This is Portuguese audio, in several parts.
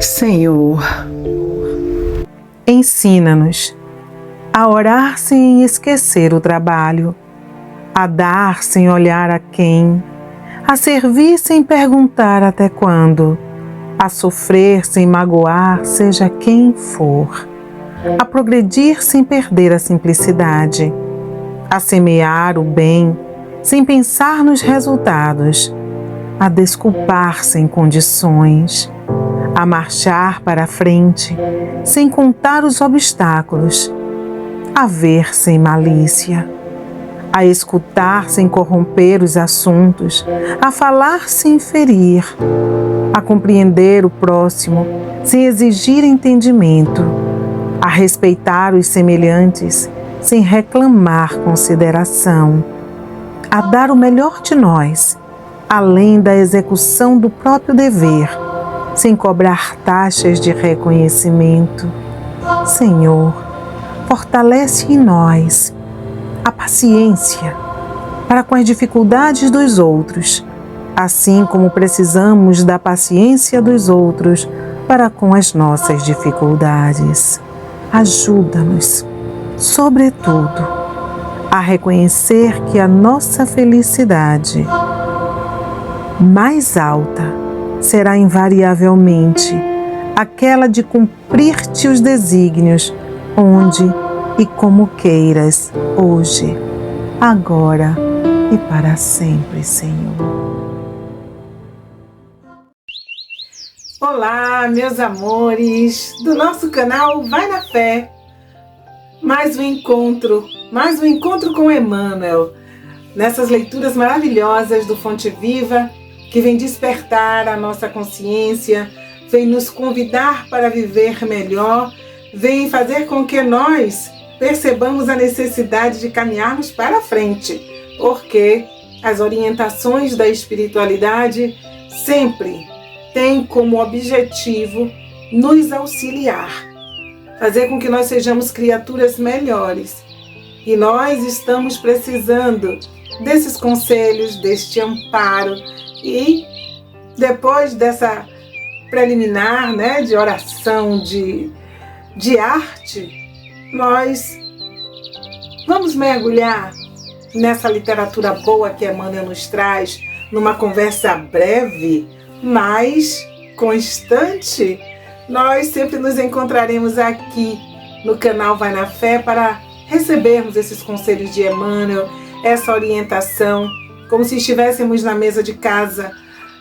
Senhor, ensina-nos a orar sem esquecer o trabalho, a dar sem olhar a quem, a servir sem perguntar até quando, a sofrer sem magoar seja quem for, a progredir sem perder a simplicidade, a semear o bem sem pensar nos resultados, a desculpar sem condições, a marchar para a frente sem contar os obstáculos, a ver sem malícia, a escutar sem corromper os assuntos, a falar sem ferir, a compreender o próximo sem exigir entendimento, a respeitar os semelhantes sem reclamar consideração, a dar o melhor de nós, além da execução do próprio dever, sem cobrar taxas de reconhecimento. Senhor, fortalece em nós a paciência para com as dificuldades dos outros, assim como precisamos da paciência dos outros para com as nossas dificuldades. Ajuda-nos, sobretudo, a reconhecer que a nossa felicidade mais alta será invariavelmente aquela de cumprir-te os desígnios, onde e como queiras, hoje, agora e para sempre, Senhor. Olá, meus amores do nosso canal Vai na Fé. Mais um encontro com Emmanuel, nessas leituras maravilhosas do Fonte Viva, que vem despertar a nossa consciência, vem nos convidar para viver melhor, vem fazer com que nós percebamos a necessidade de caminharmos para frente, porque as orientações da espiritualidade sempre têm como objetivo nos auxiliar, fazer com que nós sejamos criaturas melhores. E nós estamos precisando desses conselhos, deste amparo. E depois dessa preliminar, de oração, de arte, nós vamos mergulhar nessa literatura boa que Emmanuel nos traz, numa conversa breve, mas constante. Nós sempre nos encontraremos aqui no canal Vai na Fé para recebermos esses conselhos de Emmanuel, essa orientação, como se estivéssemos na mesa de casa,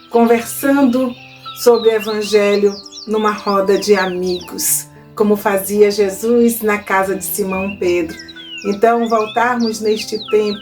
conversando sobre o Evangelho numa roda de amigos, como fazia Jesus na casa de Simão Pedro. Então, voltarmos neste tempo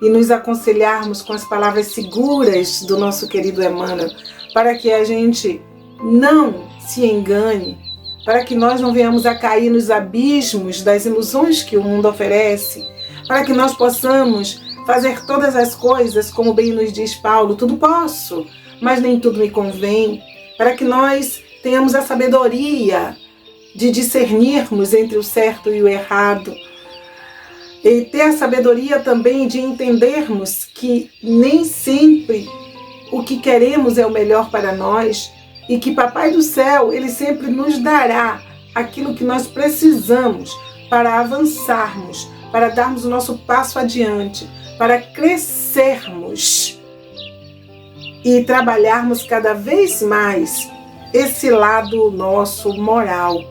e nos aconselharmos com as palavras seguras do nosso querido Emmanuel, para que a gente não se engane, para que nós não venhamos a cair nos abismos das ilusões que o mundo oferece, para que nós possamos fazer todas as coisas, como bem nos diz Paulo, tudo posso, mas nem tudo me convém, para que nós tenhamos a sabedoria de discernirmos entre o certo e o errado, e ter a sabedoria também de entendermos que nem sempre o que queremos é o melhor para nós, e que Papai do Céu, Ele sempre nos dará aquilo que nós precisamos para avançarmos, para darmos o nosso passo adiante, para crescermos e trabalharmos cada vez mais esse lado nosso moral,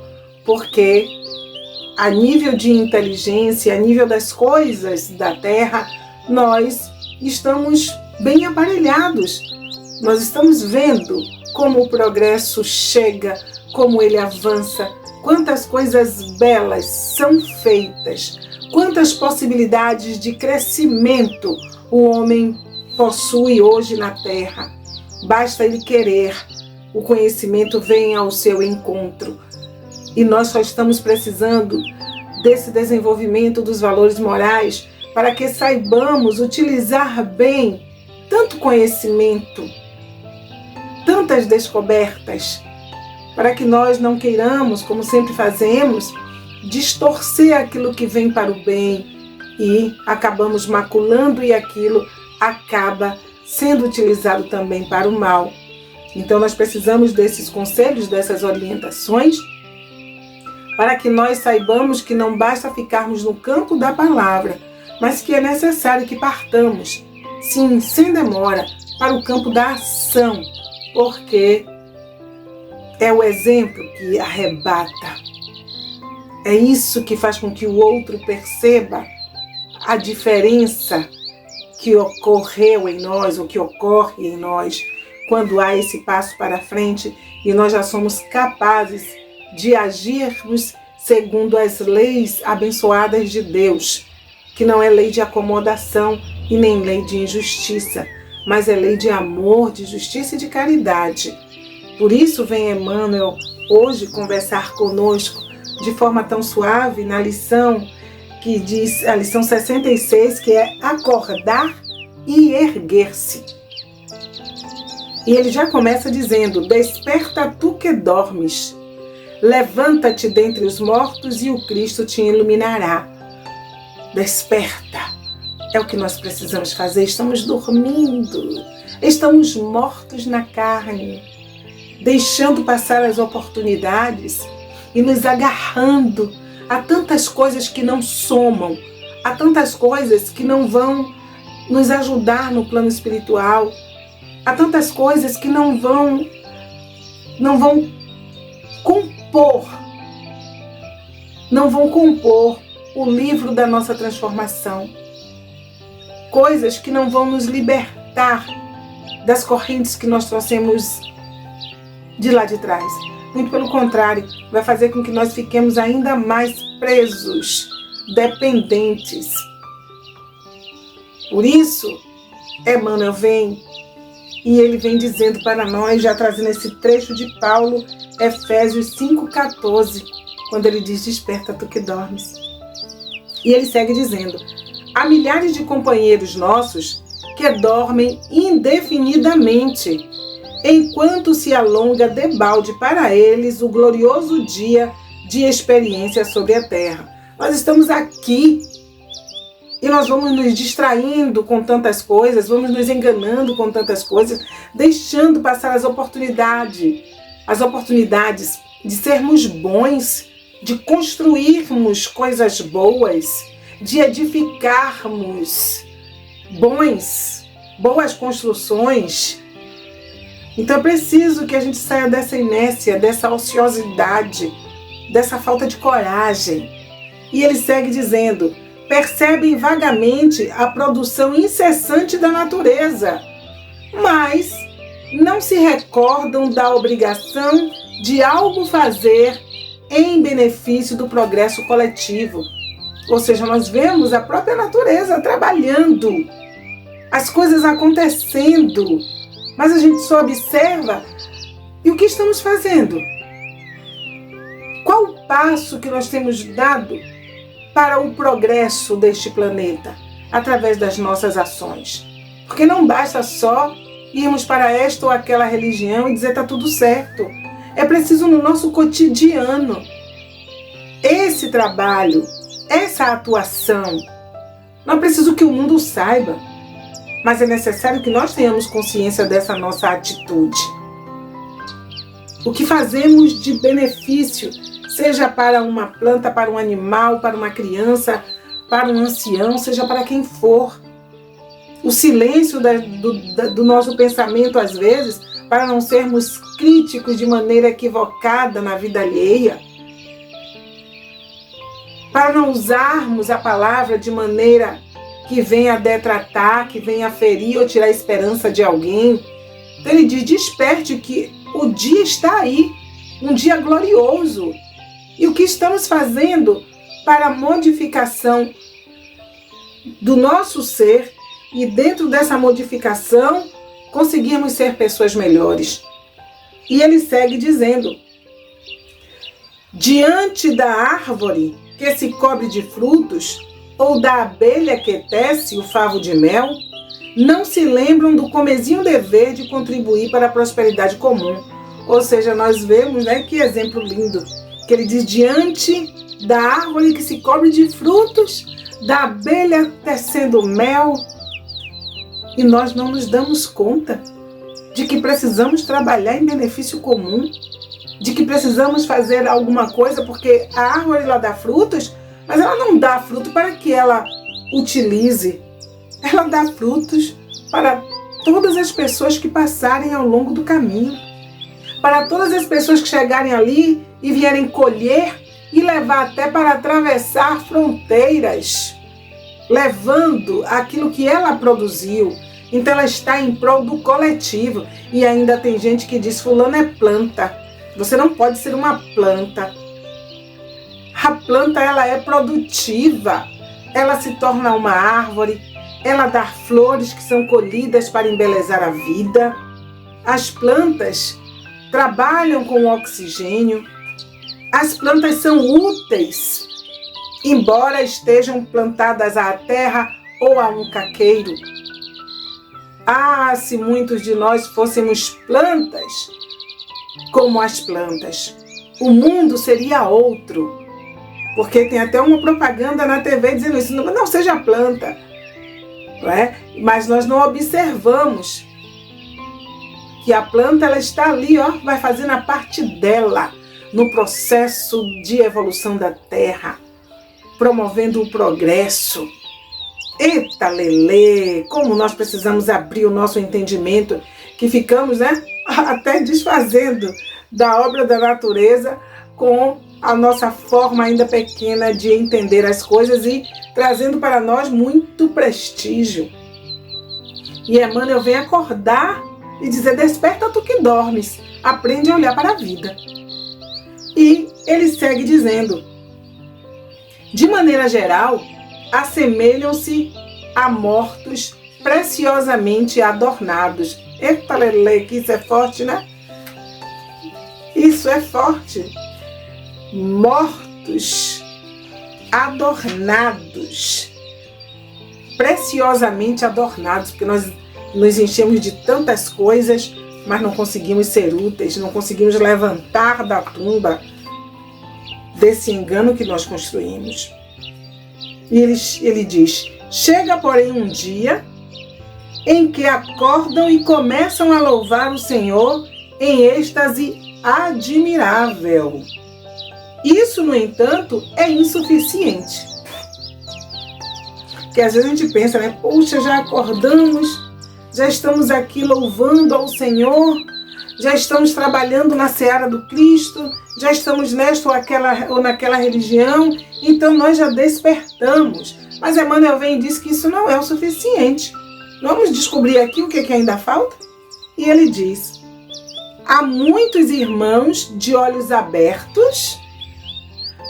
porque a nível de inteligência, a nível das coisas da Terra, nós estamos bem aparelhados. Nós estamos vendo como o progresso chega, como ele avança, quantas coisas belas são feitas, quantas possibilidades de crescimento o homem possui hoje na Terra. Basta ele querer, o conhecimento vem ao seu encontro. E nós só estamos precisando desse desenvolvimento dos valores morais para que saibamos utilizar bem tanto conhecimento, tantas descobertas, para que nós não queiramos, como sempre fazemos, distorcer aquilo que vem para o bem e acabamos maculando e aquilo acaba sendo utilizado também para o mal. Então nós precisamos desses conselhos, dessas orientações, para que nós saibamos que não basta ficarmos no campo da palavra, mas que é necessário que partamos, sim, sem demora, para o campo da ação, porque é o exemplo que arrebata. É isso que faz com que o outro perceba a diferença que ocorreu em nós, ou que ocorre em nós, quando há esse passo para frente e nós já somos capazes de agirmos segundo as leis abençoadas de Deus, que não é lei de acomodação e nem lei de injustiça, mas é lei de amor, de justiça e de caridade. Por isso vem Emmanuel hoje conversar conosco de forma tão suave na lição que diz, a lição 66, que é acordar e erguer-se. E ele já começa dizendo: desperta tu que dormes, levanta-te dentre os mortos e o Cristo te iluminará. Desperta, é o que nós precisamos fazer. Estamos dormindo, estamos mortos na carne, deixando passar as oportunidades e nos agarrando a tantas coisas que não somam, a tantas coisas que não vão nos ajudar no plano espiritual, há tantas coisas que não vão compor o livro da nossa transformação. Coisas que não vão nos libertar das correntes que nós trouxemos de lá de trás. Muito pelo contrário, vai fazer com que nós fiquemos ainda mais presos, dependentes. Por isso, Emmanuel vem e ele vem dizendo para nós, já trazendo esse trecho de Paulo, Efésios 5,14, quando ele diz: desperta tu que dormes. E ele segue dizendo: há milhares de companheiros nossos que dormem indefinidamente, enquanto se alonga debalde para eles o glorioso dia de experiência sobre a terra. Nós estamos aqui e nós vamos nos distraindo com tantas coisas, vamos nos enganando com tantas coisas, deixando passar as oportunidades de sermos bons, de construirmos coisas boas, de edificarmos boas construções. Então é preciso que a gente saia dessa inércia, dessa ociosidade, dessa falta de coragem. E ele segue dizendo: percebem vagamente a produção incessante da natureza, mas não se recordam da obrigação de algo fazer em benefício do progresso coletivo. Ou seja, nós vemos a própria natureza trabalhando, as coisas acontecendo, mas a gente só observa. E o que estamos fazendo? Qual o passo que nós temos dado para o progresso deste planeta, através das nossas ações? Porque não basta só irmos para esta ou aquela religião e dizer está tudo certo. É preciso no nosso cotidiano esse trabalho, essa atuação. Não é preciso que o mundo saiba, mas é necessário que nós tenhamos consciência dessa nossa atitude. O que fazemos de benefício, seja para uma planta, para um animal, para uma criança, para um ancião, seja para quem for. O silêncio do nosso pensamento, às vezes, para não sermos críticos de maneira equivocada na vida alheia, para não usarmos a palavra de maneira que venha detratar, que venha ferir ou tirar a esperança de alguém. Então ele diz: desperte, que o dia está aí, um dia glorioso. E o que estamos fazendo para a modificação do nosso ser e dentro dessa modificação conseguirmos ser pessoas melhores. E ele segue dizendo: diante da árvore que se cobre de frutos, ou da abelha que tece o favo de mel, não se lembram do comezinho dever de contribuir para a prosperidade comum. Ou seja, nós vemos, que exemplo lindo, que ele diz: diante da árvore que se cobre de frutos, da abelha tecendo mel, e nós não nos damos conta. de que precisamos trabalhar em benefício comum, de que precisamos fazer alguma coisa, porque a árvore ela dá frutos, mas ela não dá fruto para que ela utilize. Ela dá frutos para todas as pessoas que passarem ao longo do caminho, para todas as pessoas que chegarem ali e vierem colher e levar até para atravessar fronteiras, levando aquilo que ela produziu. Então ela está em prol do coletivo. E ainda tem gente que diz: fulano é planta. Você não pode ser uma planta. A planta ela é produtiva. Ela se torna uma árvore. Ela dá flores que são colhidas para embelezar a vida. As plantas trabalham com o oxigênio. As plantas são úteis, embora estejam plantadas à terra ou a um caqueiro. Ah, se muitos de nós fôssemos plantas como as plantas, o mundo seria outro. Porque tem até uma propaganda na TV dizendo isso: não seja planta. Não é? Mas nós não observamos que a planta ela está ali, ó, vai fazendo a parte dela no processo de evolução da terra, promovendo o progresso. Eita lelê, como nós precisamos abrir o nosso entendimento, que ficamos, né, até desfazendo da obra da natureza com a nossa forma ainda pequena de entender as coisas e trazendo para nós muito prestígio. E Emmanuel vem acordar e dizer: desperta tu que dormes, aprende a olhar para a vida. E ele segue dizendo: de maneira geral, assemelham-se a mortos preciosamente adornados. Eita lelê, que isso é forte, né? Isso é forte. Mortos adornados, preciosamente adornados, porque nós nos enchemos de tantas coisas, mas não conseguimos ser úteis, não conseguimos levantar da tumba desse engano que nós construímos. E ele diz: chega, porém, um dia em que acordam e começam a louvar o Senhor em êxtase admirável. Isso, no entanto, é insuficiente. Porque às vezes a gente pensa, né? Poxa, já acordamos, já estamos aqui louvando ao Senhor, já estamos trabalhando na seara do Cristo, já estamos nesta ou naquela religião, então nós já despertamos. Mas Emmanuel vem e diz que isso não é o suficiente. Vamos descobrir aqui o que ainda falta? E ele diz: há muitos irmãos de olhos abertos,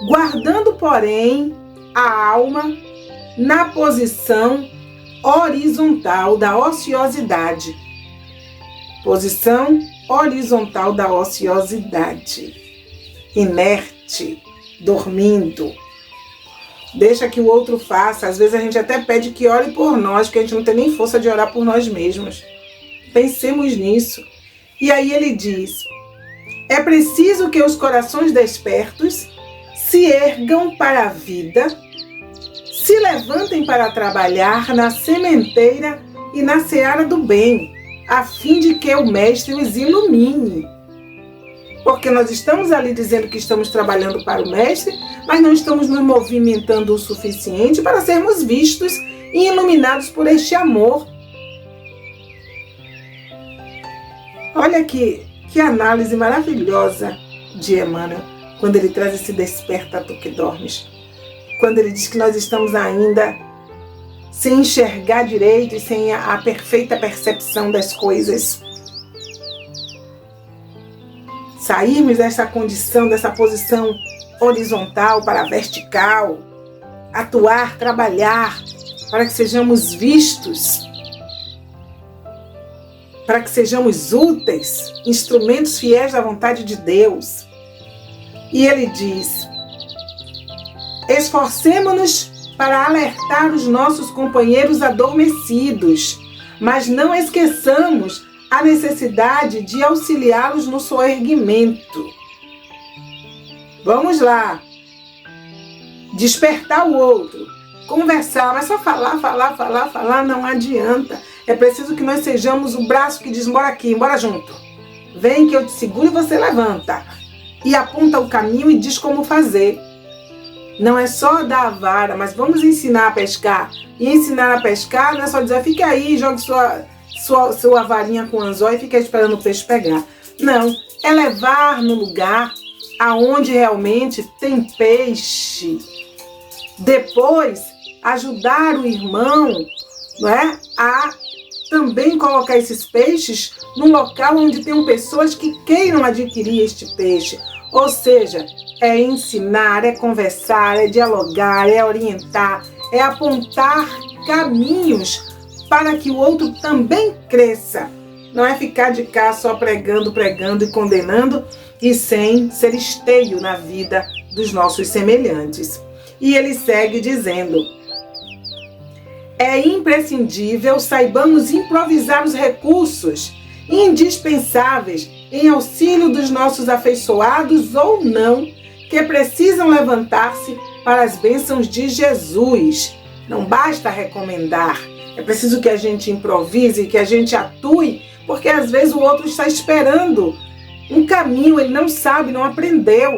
guardando, porém, a alma na posição horizontal da ociosidade. Posição horizontal da ociosidade. Inerte, dormindo. Deixa que o outro faça. Às vezes a gente até pede que ore por nós, porque a gente não tem nem força de orar por nós mesmos. Pensemos nisso. E aí ele diz: é preciso que os corações despertos se ergam para a vida, se levantem para trabalhar na sementeira e na seara do bem, a fim de que o Mestre os ilumine. Porque nós estamos ali dizendo que estamos trabalhando para o Mestre, mas não estamos nos movimentando o suficiente para sermos vistos e iluminados por este amor. Olha que análise maravilhosa de Emmanuel, quando ele traz esse desperta tu que dormes. Quando ele diz que nós estamos ainda sem enxergar direito e sem a perfeita percepção das coisas. Sairmos dessa condição, dessa posição horizontal para a vertical, atuar, trabalhar, para que sejamos vistos, para que sejamos úteis, instrumentos fiéis da vontade de Deus. E ele diz: esforcemo-nos para alertar os nossos companheiros adormecidos, mas não esqueçamos a necessidade de auxiliá-los no soerguimento. Vamos lá. Despertar o outro. Conversar, mas só falar não adianta. É preciso que nós sejamos o braço que diz, bora aqui, bora junto. Vem que eu te seguro e você levanta. E aponta o caminho e diz como fazer. Não é só dar a vara, mas vamos ensinar a pescar. E ensinar a pescar não é só dizer, fica aí, jogue sua varinha com anzol e fica esperando o peixe pegar. Não, é levar no lugar aonde realmente tem peixe. Depois, ajudar o irmão, não é, a também colocar esses peixes num local onde tenham pessoas que queiram adquirir este peixe. Ou seja, é ensinar, é conversar, é dialogar, é orientar, é apontar caminhos para que o outro também cresça. Não é ficar de cá só pregando e condenando e sem ser esteio na vida dos nossos semelhantes. E ele segue dizendo: é imprescindível saibamos improvisar os recursos indispensáveis em auxílio dos nossos afeiçoados ou não, que precisam levantar-se para as bênçãos de Jesus. Não basta recomendar, é preciso que a gente improvise, que a gente atue, porque às vezes o outro está esperando um caminho, ele não sabe, não aprendeu.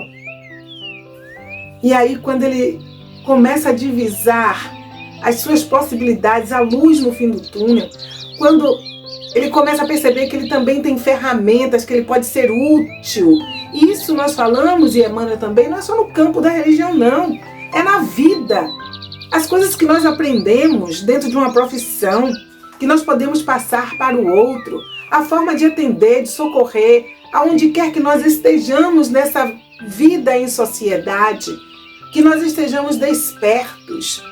E aí quando ele começa a divisar as suas possibilidades, a luz no fim do túnel, quando ele começa a perceber que ele também tem ferramentas, que ele pode ser útil. Isso nós falamos, e Emmanuel também, não é só no campo da religião, não. É na vida. As coisas que nós aprendemos dentro de uma profissão, que nós podemos passar para o outro, a forma de atender, de socorrer, aonde quer que nós estejamos nessa vida em sociedade, que nós estejamos despertos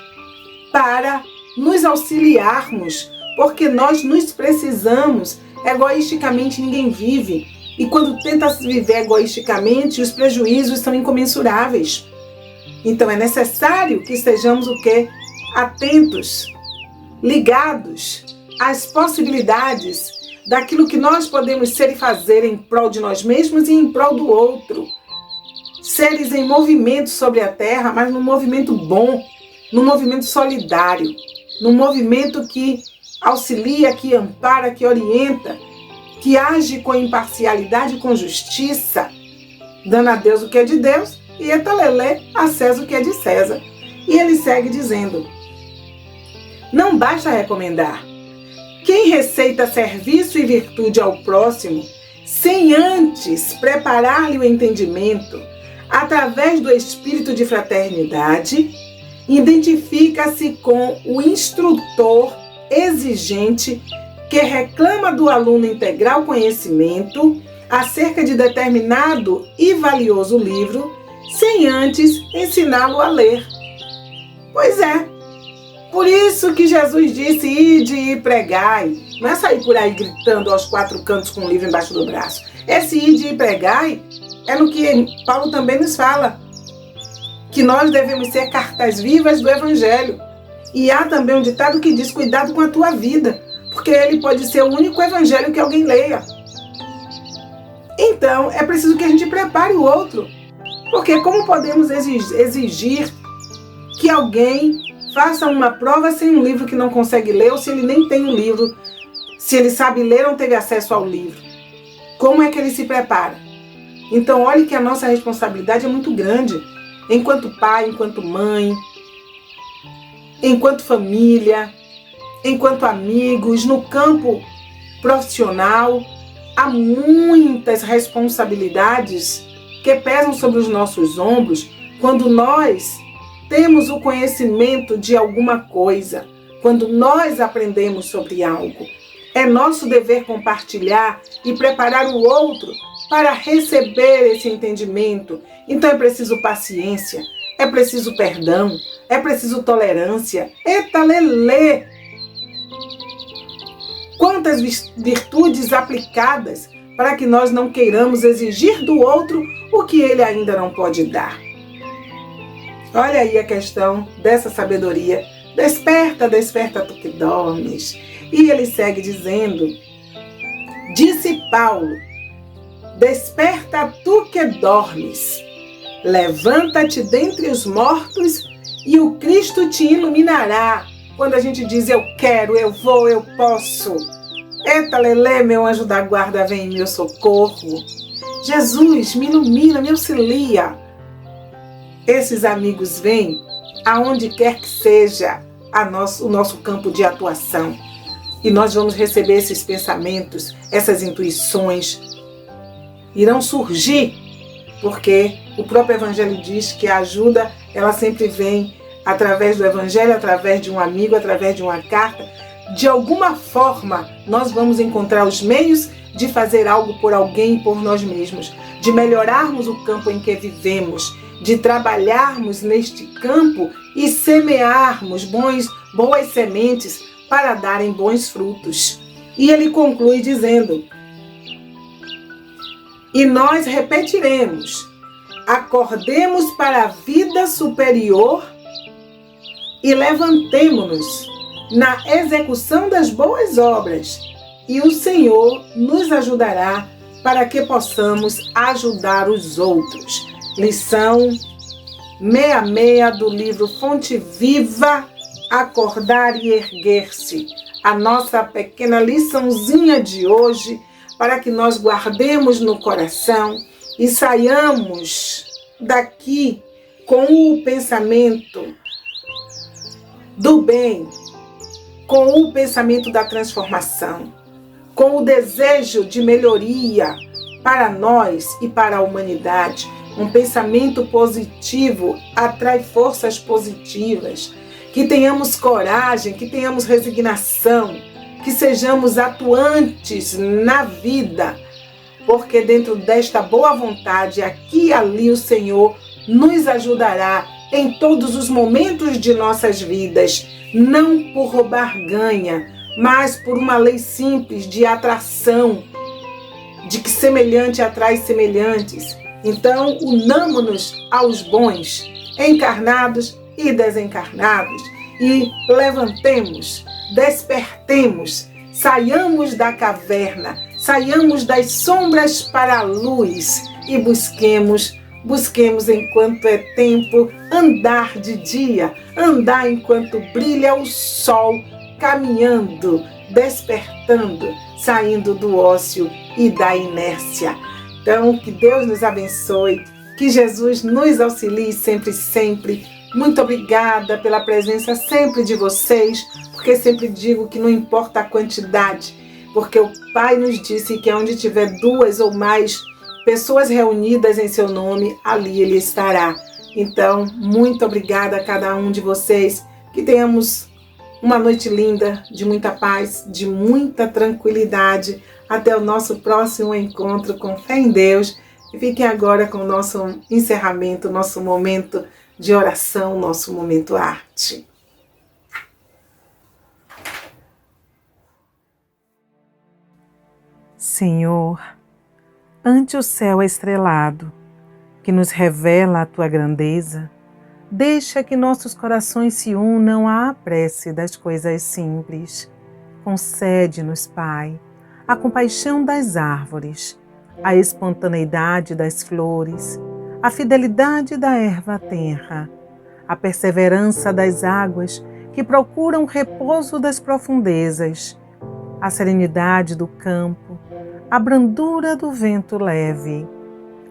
para nos auxiliarmos, porque nós nos precisamos. Egoisticamente ninguém vive. E quando tenta viver egoisticamente, os prejuízos são incomensuráveis. Então é necessário que estejamos o quê? Atentos, ligados às possibilidades daquilo que nós podemos ser e fazer em prol de nós mesmos e em prol do outro. Seres em movimento sobre a terra, mas num movimento bom, num movimento solidário, num movimento que auxilia, que ampara, que orienta, que age com imparcialidade e com justiça, dando a Deus o que é de Deus e etalelê a César o que é de César. E ele segue dizendo: não basta recomendar. Quem receita serviço e virtude ao próximo, sem antes preparar-lhe o entendimento, através do espírito de fraternidade, identifica-se com o instrutor exigente que reclama do aluno integral conhecimento acerca de determinado e valioso livro, sem antes ensiná-lo a ler. Pois é, por isso que Jesus disse: ide e pregai. Não é sair por aí gritando aos quatro cantos com um livro embaixo do braço. Esse ide e pregai é no que Paulo também nos fala, que nós devemos ser cartas vivas do Evangelho. E há também um ditado que diz: cuidado com a tua vida, porque ele pode ser o único Evangelho que alguém leia. Então, é preciso que a gente prepare o outro. Porque como podemos exigir que alguém faça uma prova sem um livro que não consegue ler, ou se ele nem tem um livro, se ele sabe ler ou não teve acesso ao livro? Como é que ele se prepara? Então, olhe que a nossa responsabilidade é muito grande, enquanto pai, enquanto mãe, enquanto família, enquanto amigos, no campo profissional. Há muitas responsabilidades que pesam sobre os nossos ombros quando nós temos o conhecimento de alguma coisa, quando nós aprendemos sobre algo. É nosso dever compartilhar e preparar o outro para receber esse entendimento. Então é preciso paciência, é preciso perdão, é preciso tolerância. Eita lelê! Quantas virtudes aplicadas para que nós não queiramos exigir do outro o que ele ainda não pode dar. Olha aí a questão dessa sabedoria. Desperta, desperta tu que dormes. E ele segue dizendo: disse Paulo, desperta tu que dormes, levanta-te dentre os mortos e o Cristo te iluminará. quando a gente diz eu quero, eu vou, eu posso. Eita lelê, meu anjo da guarda, vem em meu socorro. Jesus, me ilumina, me auxilia. Esses amigos vêm aonde quer que seja o nosso campo de atuação. E nós vamos receber esses pensamentos, essas intuições. Irão surgir, porque o próprio Evangelho diz que a ajuda, ela sempre vem através do Evangelho, através de um amigo, através de uma carta. De alguma forma, nós vamos encontrar os meios de fazer algo por alguém e por nós mesmos, de melhorarmos o campo em que vivemos, de trabalharmos neste campo e semearmos boas sementes para darem bons frutos. E ele conclui dizendo: e nós repetiremos, acordemos para a vida superior e levantemo-nos na execução das boas obras, e o Senhor nos ajudará para que possamos ajudar os outros. Lição 66 do livro Fonte Viva, Acordar e Erguer-se. A nossa pequena liçãozinha de hoje, para que nós guardemos no coração e saiamos daqui com o pensamento do bem, com o pensamento da transformação, com o desejo de melhoria para nós e para a humanidade. Um pensamento positivo atrai forças positivas. Que tenhamos coragem, que tenhamos resignação, que sejamos atuantes na vida, porque dentro desta boa vontade, aqui e ali, o Senhor nos ajudará em todos os momentos de nossas vidas, não por roubar ganha, mas por uma lei simples de atração, de que semelhante atrai semelhantes. Então, unamo-nos aos bons, encarnados e desencarnados, e levantemos, despertemos, saiamos da caverna, saiamos das sombras para a luz e busquemos enquanto é tempo, andar de dia, andar enquanto brilha o sol, caminhando, despertando, saindo do ócio e da inércia. Então, que Deus nos abençoe, que Jesus nos auxilie sempre, sempre. Muito obrigada pela presença sempre de vocês, porque sempre digo que não importa a quantidade, porque o Pai nos disse que onde tiver 2 ou mais pessoas reunidas em seu nome, ali Ele estará. Então, muito obrigada a cada um de vocês, que tenhamos uma noite linda, de muita paz, de muita tranquilidade. Até o nosso próximo encontro com fé em Deus. E fiquem agora com o nosso encerramento, nosso momento de oração, nosso momento arte. Senhor, ante o céu estrelado, que nos revela a Tua grandeza, deixa que nossos corações se unam à prece das coisas simples. Concede-nos, Pai, a compaixão das árvores, a espontaneidade das flores, a fidelidade da erva tenra, a perseverança das águas que procuram o repouso das profundezas, a serenidade do campo, a brandura do vento leve,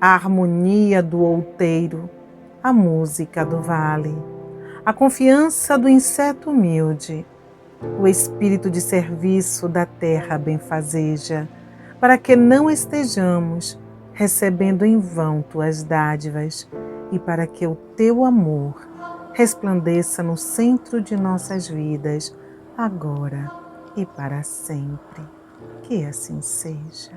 a harmonia do outeiro, a música do vale, a confiança do inseto humilde, o espírito de serviço da terra benfazeja, para que não estejamos recebendo em vão Tuas dádivas e para que o Teu amor resplandeça no centro de nossas vidas, agora e para sempre. Que assim seja.